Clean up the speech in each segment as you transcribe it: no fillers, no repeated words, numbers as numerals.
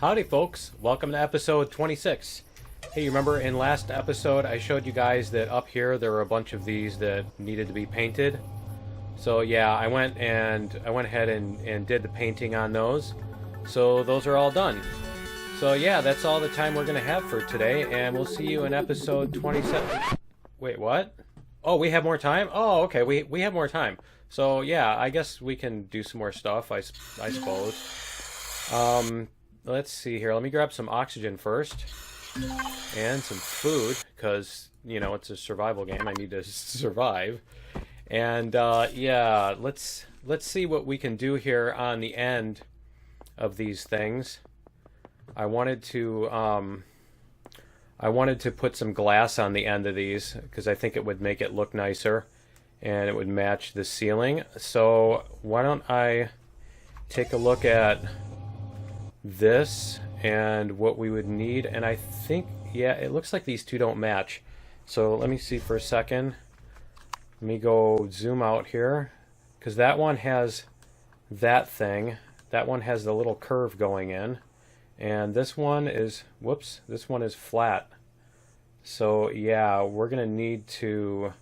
Howdy folks, welcome to episode 26. Hey, you remember in last episode I showed you guys that up here there were a bunch of these that needed to be painted. So yeah, I went ahead and did the painting on those. So those are all done. So yeah, that's all the time we're going to have for today, and we'll see you in episode 27. Wait, what? Oh, we have more time? Oh, okay, we have more time. So yeah, I guess we can do some more stuff, I suppose. Let's see here. Let me grab some oxygen first. And some food, because, you know, it's a survival game. I need to survive. And, yeah, let's see what we can do here on the end of these things. I wanted to put some glass on the end of these, because I think it would make it look nicer, and it would match the ceiling. So, why don't I take a look at this and what we would need, and I think, yeah, it looks like these two don't match. So let me see for a second. Let me go zoom out here, because that one has that thing. That one has the little curve going in, and this one is, whoops, this one is flat. So yeah, we're gonna need to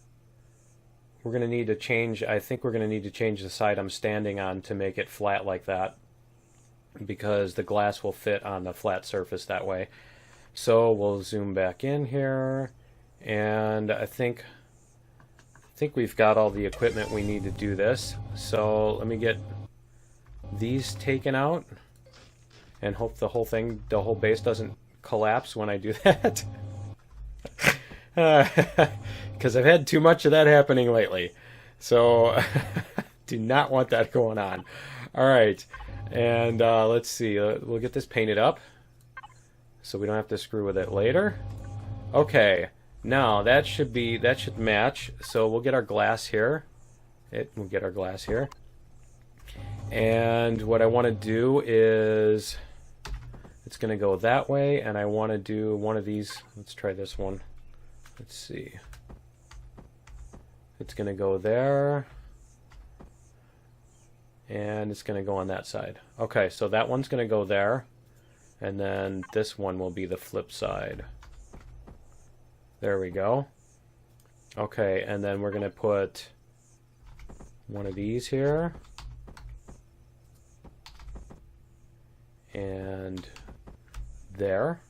change, I think we're gonna need to change the side I'm standing on to make it flat like that, because the glass will fit on the flat surface that way. So we'll zoom back in here, and I think we've got all the equipment we need to do this. So let me get these taken out and hope the whole base doesn't collapse when I do that. Because I've had too much of that happening lately. So do not want that going on. Alright. And let's see, we'll get this painted up so we don't have to screw with it later. Okay, now that should match. So we'll get our glass here. We'll get our glass here. And what I want to do is, it's going to go that way, and I want to do one of these. Let's try this one. Let's see. It's going to go there. And it's going to go on that side. Okay, so that one's going to go there. And then this one will be the flip side. There we go. Okay, and then we're going to put one of these here. And there.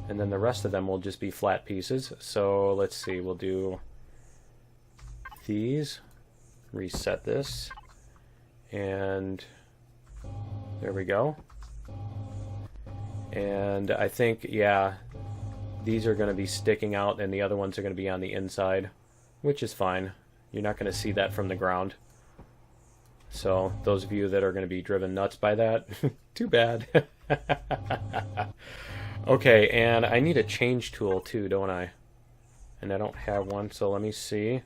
And then the rest of them will just be flat pieces. So let's see, we'll do these. Reset this. And there we go. And I think, yeah, these are going to be sticking out and the other ones are going to be on the inside, which is fine. You're not going to see that from the ground. So those of you that are going to be driven nuts by that, too bad. Okay, and I need a change tool too, don't I? And I don't have one, so let me see.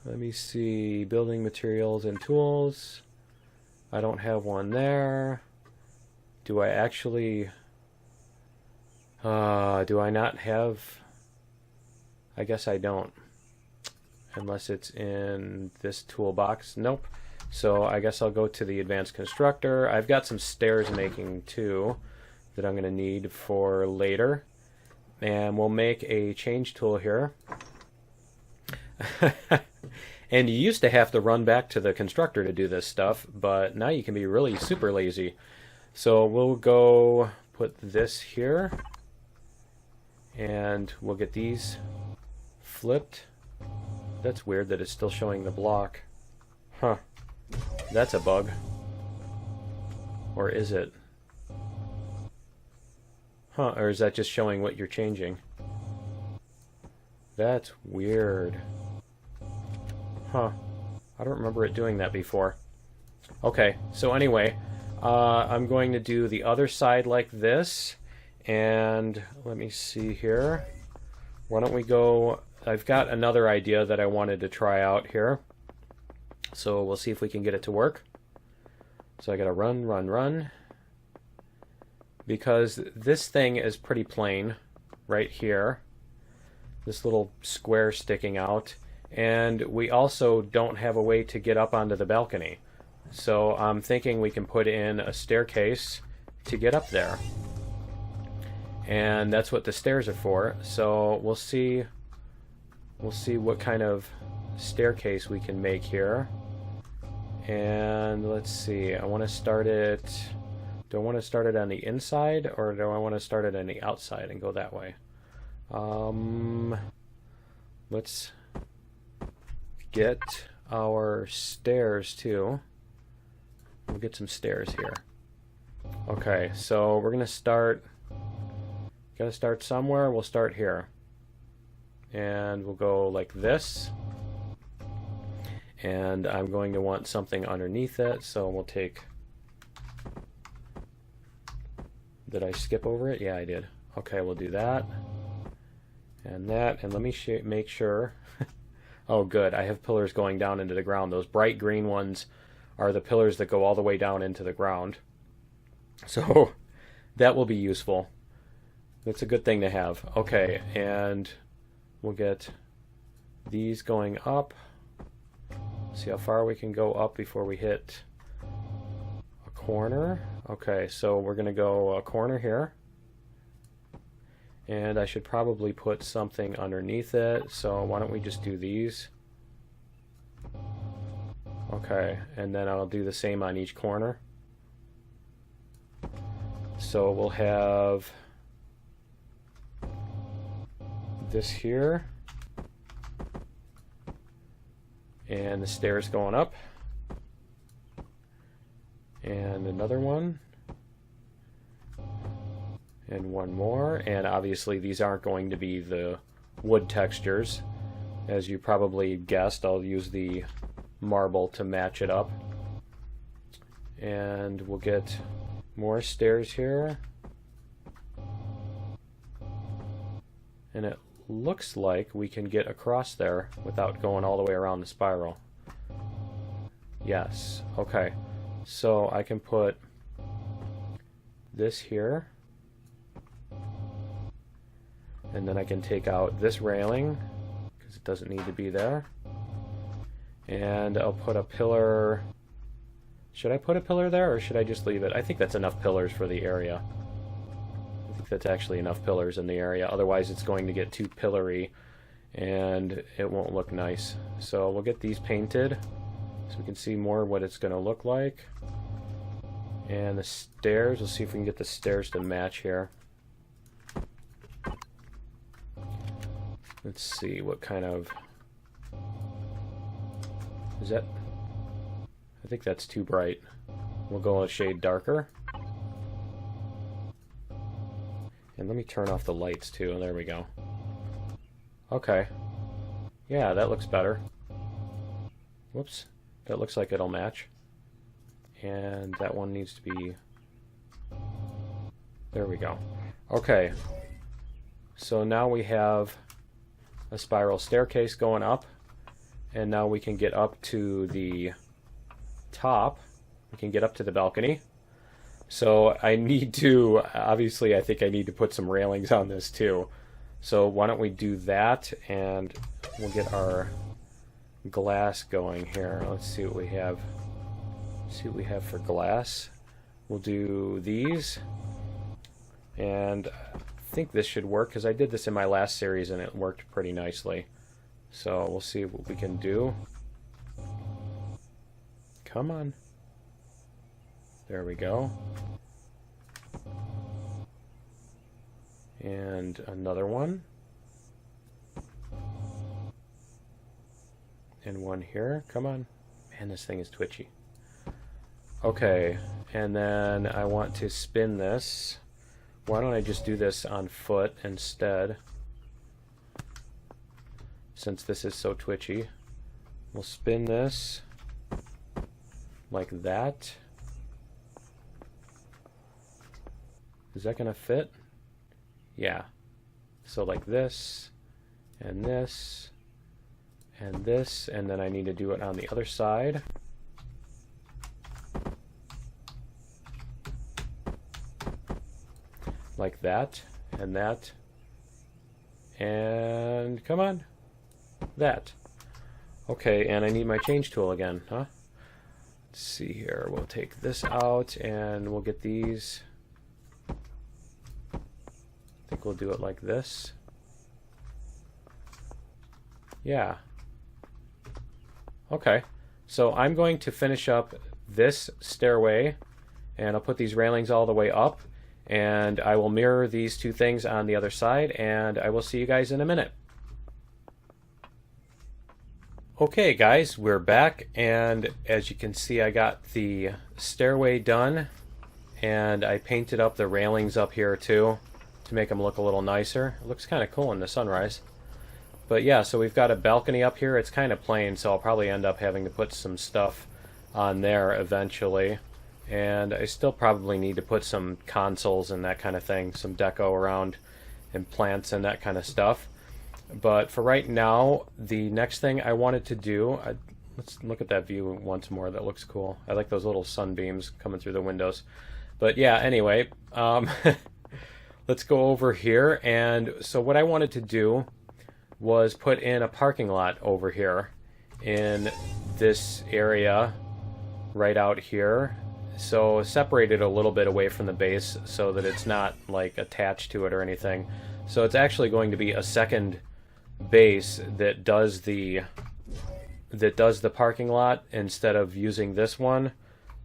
Let me see, building materials and tools. I don't have one there. Do I actually, do I not have, I guess I don't. Unless it's in this toolbox. Nope. So I guess I'll go to the advanced constructor. I've got some stairs making too that I'm going to need for later. And we'll make a change tool here. And you used to have to run back to the constructor to do this stuff, but now you can be really super lazy. So we'll go put this here, and we'll get these flipped. That's weird that it's still showing the block. Huh. That's a bug. Or is it? Huh, or is that just showing what you're changing? That's weird. Huh. I don't remember it doing that before. Okay, so anyway, I'm going to do the other side like this. And let me see here. Why don't we go... I've got another idea that I wanted to try out here. So we'll see if we can get it to work. So I gotta run. Because this thing is pretty plain right here. This little square sticking out. And we also don't have a way to get up onto the balcony. So I'm thinking we can put in a staircase to get up there. And that's what the stairs are for. So we'll see what kind of staircase we can make here. And let's see, I want to start it, do I want to start it on the inside, or do I want to start it on the outside and go that way? Let's get our stairs too. We'll get some stairs here. Okay, so we're gonna start, gotta start somewhere. We'll start here. And we'll go like this. And I'm going to want something underneath it, so we'll take... Did I skip over it? Yeah, I did. Okay, we'll do that. And that, and let me make sure... Oh, good, I have pillars going down into the ground. Those bright green ones are the pillars that go all the way down into the ground. So, that will be useful. That's a good thing to have. Okay, and we'll get these going up. See how far we can go up before we hit a corner. Okay, so we're going to go a corner here. And I should probably put something underneath it. So why don't we just do these? Okay, and then I'll do the same on each corner. So we'll have this here. And the stairs going up. And another one. And one more. And obviously these aren't going to be the wood textures. As you probably guessed, I'll use the marble to match it up. And we'll get more stairs here. And it looks like we can get across there without going all the way around the spiral. Yes. Okay. So I can put this here. And then I can take out this railing because it doesn't need to be there. And I'll put a pillar. Should I put a pillar there or should I just leave it? I think that's enough pillars for the area. I think that's actually enough pillars in the area. Otherwise it's going to get too pillory and it won't look nice. So we'll get these painted so we can see more what it's going to look like. And the stairs, we'll see if we can get the stairs to match here. Let's see what kind of... Is that... I think that's too bright. We'll go a shade darker. And let me turn off the lights too. There we go. Okay. Yeah, that looks better. Whoops. That looks like it'll match. And that one needs to be... There we go. Okay. So now we have a spiral staircase going up. And now we can get up to the top. We can get up to the balcony. So I need to, obviously I think I need to put some railings on this too. So why don't we do that and we'll get our glass going here. Let's see what we have. See what we have for glass. We'll do these. And I think this should work because I did this in my last series and it worked pretty nicely. So we'll see what we can do. Come on. There we go. And another one. And one here. Come on. Man, this thing is twitchy. Okay, and then I want to spin this. Why don't I just do this on foot instead? Since this is so twitchy. We'll spin this like that. Is that gonna fit? Yeah. So like this, and this, and this, and then I need to do it on the other side. Like that, and that, and come on, that. Okay, and I need my change tool again, huh? Let's see here, we'll take this out, and we'll get these think we'll do it like this. Yeah. Okay. So I'm going to finish up this stairway, and I'll put these railings all the way up, and I will mirror these two things on the other side, and I will see you guys in a minute. Okay guys, we're back, and as you can see, I got the stairway done, and I painted up the railings up here too to make them look a little nicer. It looks kind of cool in the sunrise. But yeah, so we've got a balcony up here. It's kind of plain, so I'll probably end up having to put some stuff on there eventually. And I still probably need to put some consoles and that kind of thing, some deco around, and plants and that kind of stuff. But for right now, the next thing I wanted to do, let's look at that view once more. That looks cool. I like those little sunbeams coming through the windows. But yeah, anyway, let's go over here. And so what I wanted to do was put in a parking lot over here in this area right out here. So separate it a little bit away from the base so that it's not like attached to it or anything. So it's actually going to be a second base that does the parking lot instead of using this one.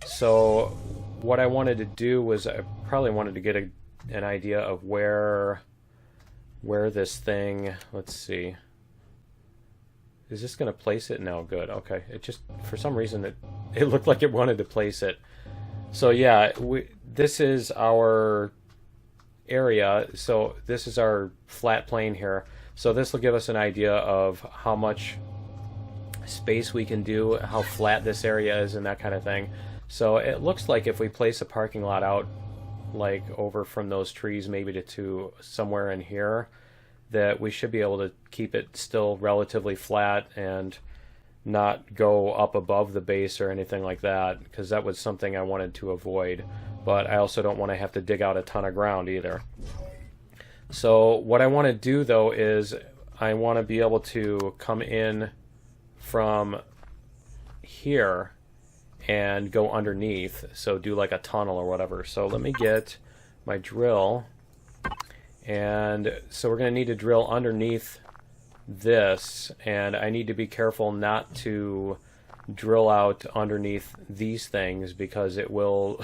So what I wanted to do was I probably wanted to get an idea of where this thing, let's see, is this going to place it? No, good. Okay, it just, for some reason it looked like it wanted to place it. So yeah, this is our area, so this is our flat plane here. So this will give us an idea of how much space we can do, how flat this area is, and that kind of thing. So it looks like if we place a parking lot out like over from those trees maybe to somewhere in here, that we should be able to keep it still relatively flat and not go up above the base or anything like that, because that was something I wanted to avoid. But I also don't want to have to dig out a ton of ground either. So what I want to do though is I want to be able to come in from here and go underneath, so do like a tunnel or whatever. So let me get my drill, and so we're going to need to drill underneath this, and I need to be careful not to drill out underneath these things because it will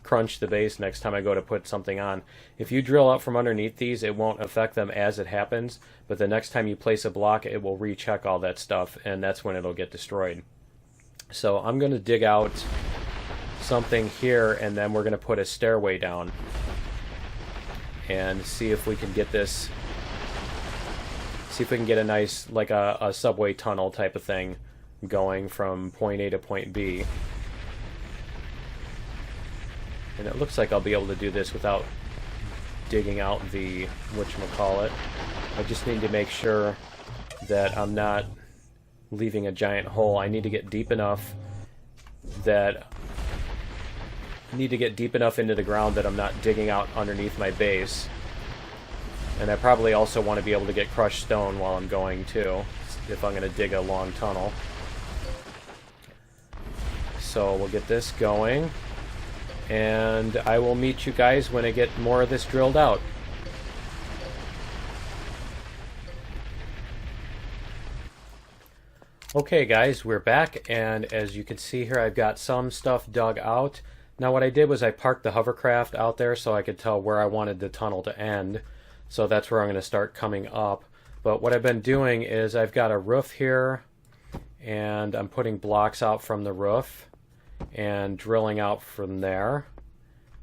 crunch the base next time I go to put something on. If you drill out from underneath these, it won't affect them as it happens, but the next time you place a block, it will recheck all that stuff, and that's when it'll get destroyed. So I'm going to dig out something here, and then we're going to put a stairway down and see if we can get this, see if we can get a nice, like a subway tunnel type of thing going from point A to point B. And it looks like I'll be able to do this without digging out the whatchamacallit. I just need to make sure that I'm not leaving a giant hole. I need to get deep enough that into the ground that I'm not digging out underneath my base. And I probably also want to be able to get crushed stone while I'm going too, if I'm going to dig a long tunnel. So we'll get this going, and I will meet you guys when I get more of this drilled out. Okay guys, we're back, and as you can see here, I've got some stuff dug out. Now what I did was I parked the hovercraft out there so I could tell where I wanted the tunnel to end. So that's where I'm going to start coming up. But what I've been doing is I've got a roof here, and I'm putting blocks out from the roof and drilling out from there.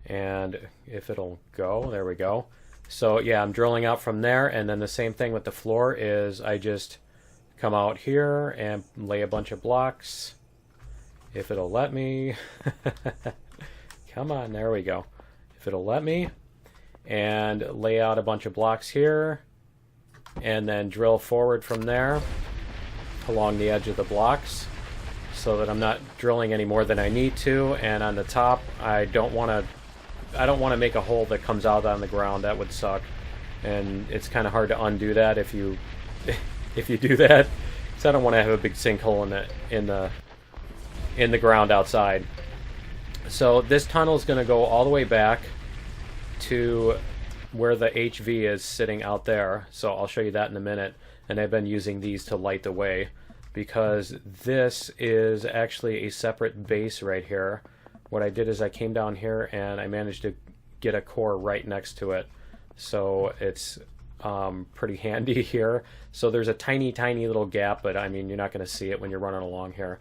And if it'll go, there we go. So yeah, I'm drilling out from there, and then the same thing with the floor is I just come out here and lay a bunch of blocks. If it'll let me. Come on, there we go. If it'll let me. And lay out a bunch of blocks here, and then drill forward from there along the edge of the blocks so that I'm not drilling any more than I need to. And on the top, I don't want to make a hole that comes out on the ground. That would suck, and it's kind of hard to undo that if you do that. So I don't want to have a big sinkhole in the ground outside. So this tunnel is going to go all the way back to where the HV is sitting out there, so I'll show you that in a minute. And I've been using these to light the way, because this is actually a separate base right here. What I did is I came down here and I managed to get a core right next to it, so it's pretty handy here. So there's a tiny little gap, but I mean, you're not going to see it when you're running along here.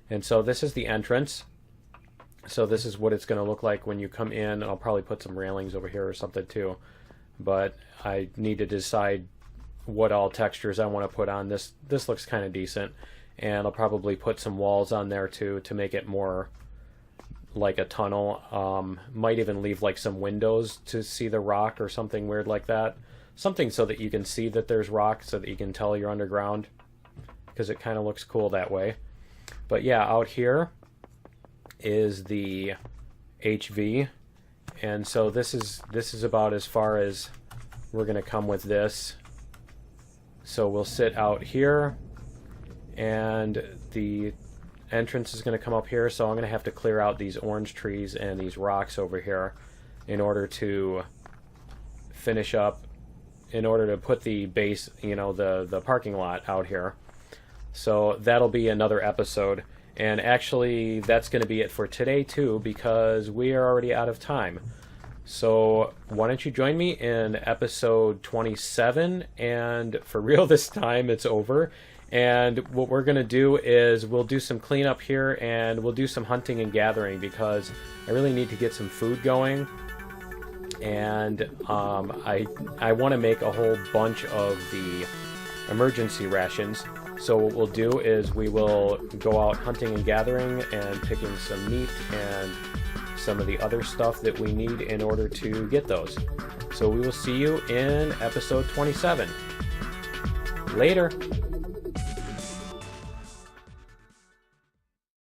And so this is the entrance. So this is what it's going to look like when you come in, and I'll probably put some railings over here or something too, but I need to decide what all textures I want to put on. This looks kind of decent, and I'll probably put some walls on there too to make it more like a tunnel. Might even leave like some windows to see the rock or something weird like that. Something so that you can see that there's rock, so that you can tell you're underground, because it kind of looks cool that way. But yeah, out here is the HV, and so this is about as far as we're going to come with this. So we'll sit out here, and the entrance is going to come up here, so I'm going to have to clear out these orange trees and these rocks over here in order to finish up, in order to put the base, you know, the parking lot out here. So that'll be another episode. And actually, that's going to be it for today, too, because we are already out of time. So why don't you join me in episode 27, and for real this time, it's over. And what we're going to do is we'll do some cleanup here, and we'll do some hunting and gathering, because I really need to get some food going. And I want to make a whole bunch of the emergency rations. So what we'll do is we will go out hunting and gathering and picking some meat and some of the other stuff that we need in order to get those. So we will see you in episode 27. Later!